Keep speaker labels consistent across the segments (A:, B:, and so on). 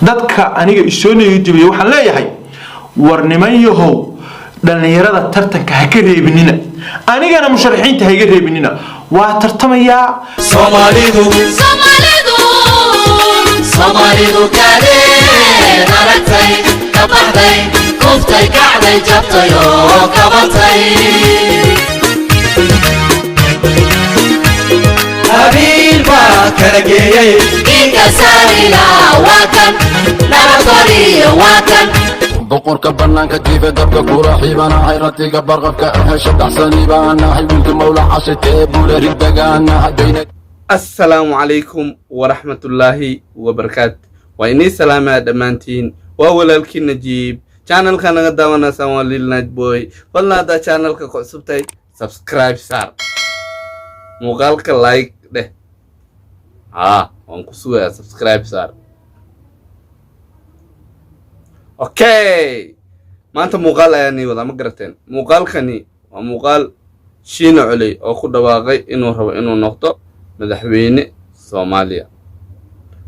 A: dadka aniga isoonayo jabiyo waxaan leeyahay war niman yahow dhalinyarada tartanka ha ka reebinina anigana musharaxiinta ha iga reebinina waa tartamayaa
B: Somalidu kale aragtay ka baxday kuftay kacday jabtay oo kabatay habiil baa kala geeyay inka saarila waatan nabadgaliyo waatan
C: boqorka banaanka jiifa dabka kula xiibana hayratiga barqabka ahesha dhaxsani baana wiilka mawla cashitee buule ridagaana bayna
D: السلام عليكم ورحمة الله وبركاته وإني سلامة دمانتين وولالكي نجيب channel كان قدامنا سوى للناج بوي والله دا channel كقصبتي subscribe سار مقالك لايك ده وانكسوه subscribe سار اوكي ما انت مقال يعني ولا مقرتين مقال كني ومقال شين علي او خد واقعي انو ربو انو نقطه madaxweyne Soomaaliya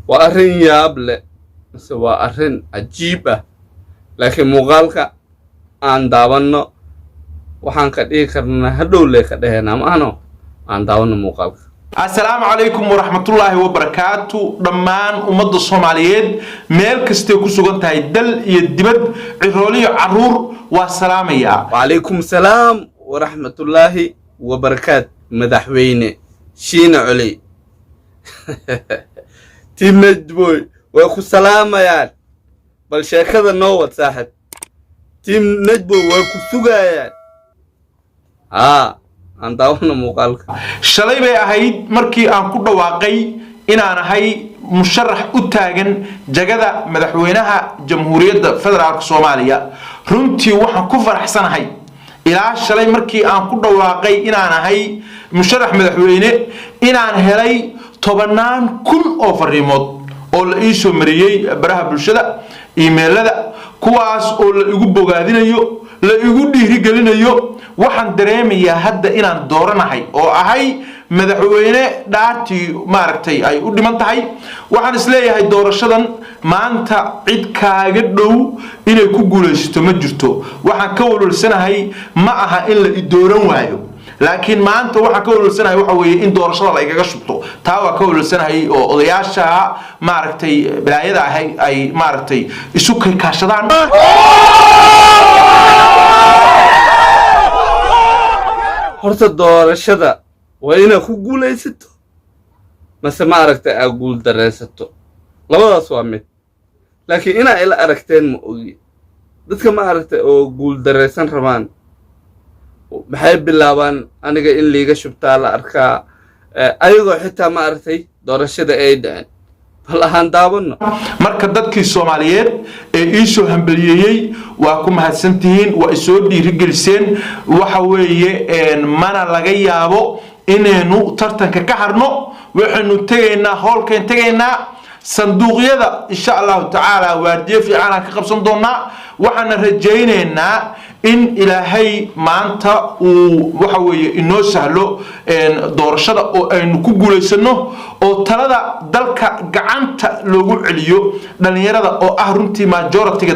D: waa arin yaab leh waa arin ajiib ah laakiin muuqaalka aan daawano waxaan ka dhigi karnaa hadhow le ka dhaheena maano aan daawano muuqaalka
A: assalaamu calaykum waraxmatullaahi wabarakaatu dhammaan ummadda Soomaaliyeed meel kasta ku sugan tahay dal iyo dibad cirooliyo caruur waa salaamaya
D: wa calaykum salaam waraxmatullaahi wabarakaatu madaxweyne شين علي تيم نجبوي ويكو سلامة يعني بل شاكذا نووت ساحب تيم نجبوي ويكو سوغا يعني aan daawano muuqaalka
A: shalay bay ahayd markii aan ku dhawaaqay inaan ahay musharax u taagan jagada madaxweynaha jamhuuriyadda federaalka Soomaaliya runtii waxaan ku faraxsanahay ilaa shalay markii aan ku dhawaaqay inaan ahay musharax madaxweyne inaan helay 10,000 oo fariimood oo la ii soo mariyay baraha bulshada emailada kuwaas oo la igu bogaadinayo la igu dhiirigelinayo waxaan dareemayaa hadda inaan dooranahay oo ahay madaxweyne dhaartii maaragtay ay u dhiman tahay waxaan isleeyahay doorashadan maanta cid kaaga dhow inay ku guuleysto ma jirto waxaan ka walwalsanahay ma aha in la dooran waayo laakiin maanta waxaan ka walwalsanahay waxa weeye in doorashada la igaga shubto taa waa ka walwalsanahay oo odayaasha maaragtay balaayada ay maaragtay isu kaashadaan
D: horta doorashada waa inaad ku guulaysato mase ma aragtay aad guul dareysato labadaas waa mid laakiin inaa ila aragteen ma ogi dadka ma aragtay oo guul dareysan rabaan maxay bilaabaan aniga in liiga shubtaa la arkaa ayagoo xitaa ma aragtay doorashada ay dhaceen bal ahaan daawano
A: marka dadkii Soomaaliyeed ee ii soo hambaliyay waa ku mahadsantihiin waa isoo dhiirigeliseen waxa weeye mana laga yaabo inaynu tartanka ka harno waxaanu tageynaa howlkeen tageynaa sanduuqyada insha Allah ta'ala waardiye fiican ka qabsan doonaa waxaan rajaynaynaa in ilaahay maanta uu waxa weeye inoo sahlo doorashada oo aynu ku guuleysano oo talada dalka gacanta loogu celiyo dhalinyarada oo ah runtii majority-ga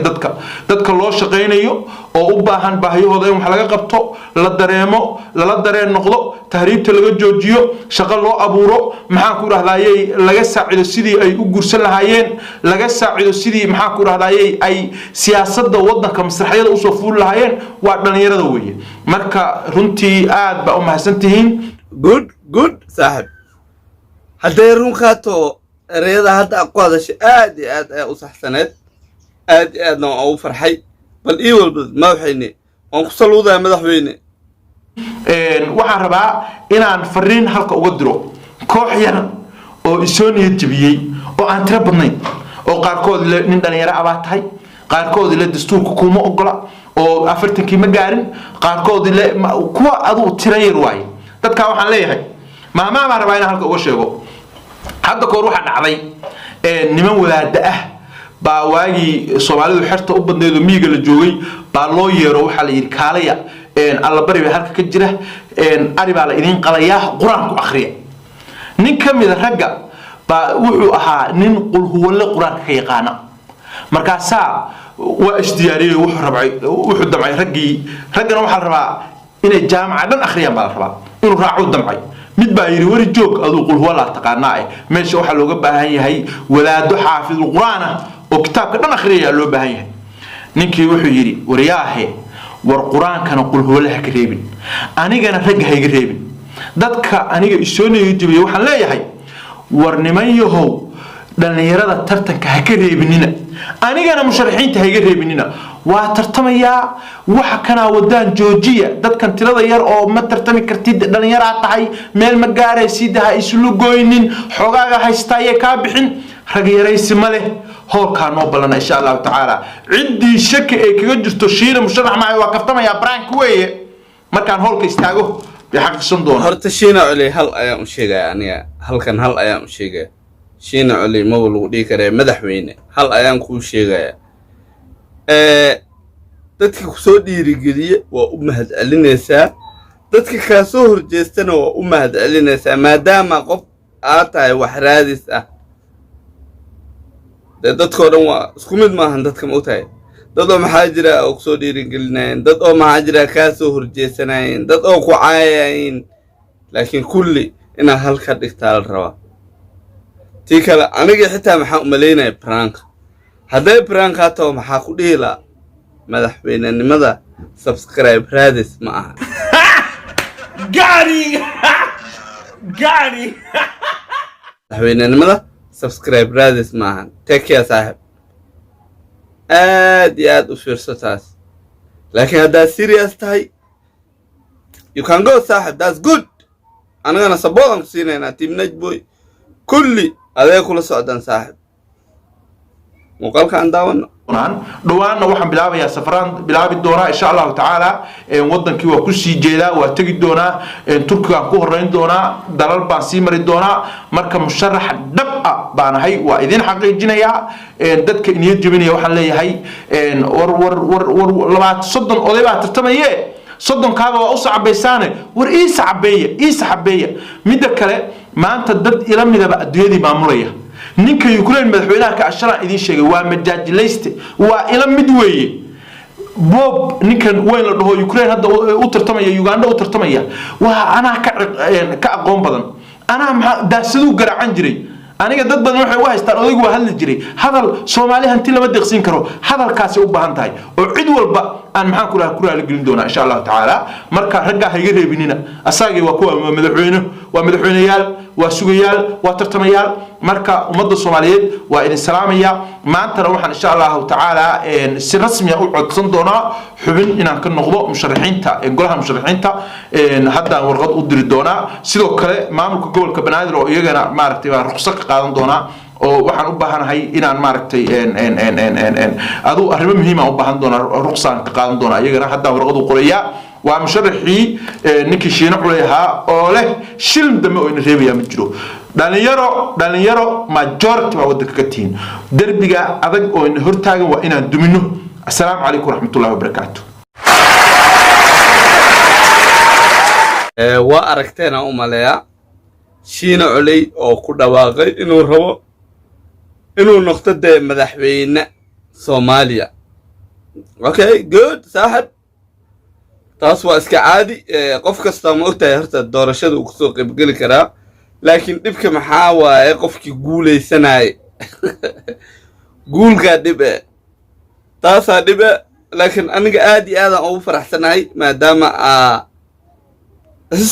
A: dadka loo shaqeynayo oo u baahan baahiyahooda in wax laga qabto la dareemo la dareen noqdo tahriibta laga joojiyo shaqo loo abuuro maxaan ku raahdaayay laga saacido sidii ay u guursan lahaayeen laga saacido sidii maxaan ku raahdaayay ay siyaasadda wadanka masraxyada u soo fuul lahaayeen waa dhalinyarada weeye marka runtii aad ba u mahadsantihiin
D: good saaxib hadday run qaato ereyada hadda ku hadashay aad iyo aad u saxsaneed aad iyo aadna waan ugu farxay bal ii walba ma waxayne waan ku saluudaa madaxweyne
A: waxaan rabaa inaan fariin halka uga diro koox yar oo isoo niyad jabiyay oo aan tiro badnayn oo qaarkood nin dhalinyaro ah tahay qaarkood la dastuurka kuma ogola oo 40 ma gaarin qaarkood kuwa adu tiro yar waay dadka waxaan leeyahay maama ma rabaa inaan halka uga sheego hadda koor waxa dhacday niman wadaada ah baa waagi Soomaalidu xirta u badneedo miiga la joogay baa loo yeero waxa la yiri kaalaya alla bari bay halka ka jira ari baa la idin qalaya quraan ku akhriya nin kamid ragga baa wuxuu ahaa nin qul huwa la quraanka ka yaqaana markaasaa waa isdiyaariyey wuxuu damcay raggana waxaa la rabaa inay jaamaca dhan akhriyaan baa la rabaa inuu raaco damcay mid baa yiri wari joog aduu qul huwa la taqaanaa meesha waxa looga baahan yahay walaado xaafidul quraan oo kitaabka dhan akhriyaa loo baahan yahay ninkii wuxuu yiri wariyaahe war quraankana qul huwa la ka reebin anigana rag hayga reebin dadka aniga isoonayo jibiyo waxaan leeyahay war niman yahow dhalinyarada tartanka ha ka reebinina anigana musharaxiinta hayga reebinina waa tartamaya waxa kana wadaan joojiya dadkan tirada yar oo ma tartami kartid dhalinyarada tahay meel ma gaaraysidaha islu gooynin xogaaga haystaaye ka bixin rag yaraysi ma leh howlka noo balana insha Allah taala cidii shaki ay kaga jirto shiina musharax ma waa kaftamaya brank weeye markaan howlka istaago bixaqsan doona
D: horta shiina culi hal ayaan u sheegay aniga halkan hal ayaan u sheegay shiina culi ma lagu dhigi karaa madaxweyne hal ayaan ku sheegay dadka ku soo dhiirigeliye waa u mahadcelinaysaa dadka ka soo horjeestana waa u mahadcelinaysaa maadaama qof aad tahay wax raadis ah dadka dhan waa isku mid ma ahan dadka ma u tahay dad oo maxaa jira oo ku soo dhiirigelinayeen dad oo maxaa jira ka soo horjeesanayeen dad oo ku caayayeen laakiin kulli ina halka dhigtaa la rabaa tii kale aniga xitaa maxaa u maleynay prank hadday prank haato maxaa ku dhihi la madaxweynenimada subscribe raadis ma aha
A: gaari
D: madaxweynenimada subscribe raadis ma aha take care saaxib aad iyo aad u fiirso taas laakiin haddaad serious tahay you can go saaxib that's good anigana saboodan ku siinaynaa team najboy kulli adee kula socdaan saaxib muuqaalka aan daawano
A: dhawaana waxaan bilaabayaa safaraan bilaabi doonaa insha Allah taala wadankii waa ku sii jeedaa waa tagi doonaa Turkiga ku horeyn doonaa dalal baan sii mari doonaa marka musharax dhab ah baan ahay waa idin xaqiijinayaa dadka inay jabinaya waxaan leeyahay war 30 oday baa tartamaye 30 kaaga waa u sacabaysaane war ii sacabeeya mid kale maanta dad ila midaba adduunyadii maamulaya ninka Ukraine madaxweynaha ka ashara idin sheegay waa majaajilayste waa ila mid weeye bob ninkan weyn la dhaho Ukraine hadda u tartamaya Uganda u tartamaya waa ana ka aqoon badan ana daasadu garaacan jiray aniga dad badan waxay u haystaan odaygu waa hadli jiray hadal Soomaali hanti lama deeqsin karo hadalkaasi u baahan tahay oo cid walba aan maxaan ku raali gelin doona insha Allah taala marka ragga hayga reebinina asagii waa kuwa madaxweynayaal waa sugayaal waa tartamayaal marka ummadda Soomaaliyeed waa idin salaamaya maanta waxaan insha Allah taala si rasmi ah u codsan doonaa xubin inaan ka noqdo musharaxiinta golaha musharaxiinta hadda warqad u diri doonaa sidoo kale maamulka gobolka Banaadir oo iyagana maaragtay waa ruqsad ka qaadan doonaa oo waxaan u baahanahay inaan maaragtay adu arrimo muhiim ah u baahan doonaa ruqsad ka qaadan doonaa iyagana hadda warqad u qoraya waa musharaxii ninkii shiina culeeyaha oo leh shilin dama oo in reebaya ma jiro dhalinyaro majority waa wadanka ka tiin darbiga adag oo in hortaagan waa inaan dumino assalaamu calaykum waraxmatullaahi wabarakaatuh
D: waa aragteena u maleeyaa shiina culey oo ku dhawaaqay inuu rabo inuu noqdo dee madaxweyne Soomaaliya okay good saaxib taas waa iska caadi qof kasta ma ogtahay horta doorashada uu soo qayb gali karaa laakiin dibka maxaa waaye qofkii guuleysanay guulka dibe taasa dibe laakiin aniga aad iyo aad aan ugu faraxsanahay maadaama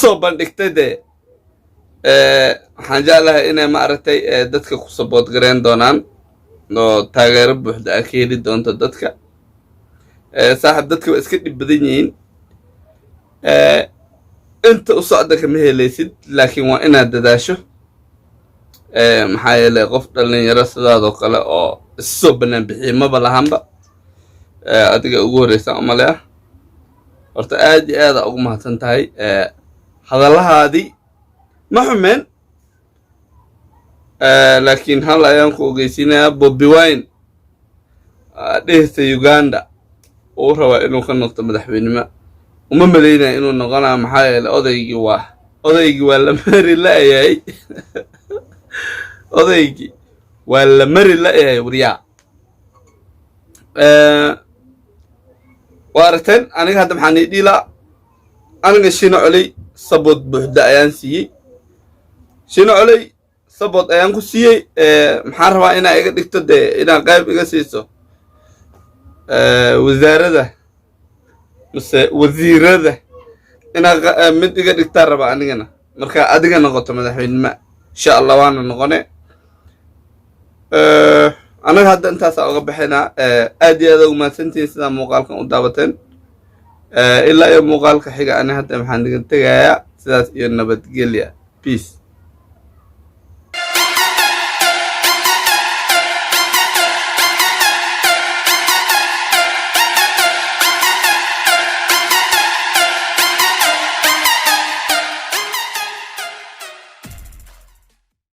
D: soo bandhigtay waxaan jeclahay inay ma aragtay dadka ku support gareyn doonaan oo taageero buuxda ka heli doonto dadka saaxib dadka waa iska dhib badan yihiin انت وصعدك مهليسد لكن وانا دداشو maxaa yeelay qof dhalinyaro sidaadoo kale oo isoo banaan bixiyay maba lahanba adiga ugu horeysa umaleeya horta aad iyo aad ugu mahadsan tahay hadalahaadii ma xumeen laakiin hal ayaan ku ogeysiinayaa Bobi Wine dhehta Uganda oo raba inuu ka noqdo madaxweynimo uma maleynaa inuu noqonaa maxaa yeelay odaygii waa la mari la'yahay odaygii waa la mari la'yahay wariyaa وارتين أنا هذا محني دي لا أنا شنو علي صبوت بهدا أيان سي شنو علي صبوت أيان كسي محاربة أنا إيجا دكتور أنا قايب إيجا سيسو وزارة ده بس وزيرة ده أنا مد إيجا دكتور ربع أنا مركا أديك نقطة مدحين ما إن شاء الله وانا نغني أنا هذا أنت سأقول بحنا أدي هذا وما سنتي سنا مقالك قدامتين إلا يوم مقالك حاجة أنا هذا محندق تجايا سلاس ينبت جليا peace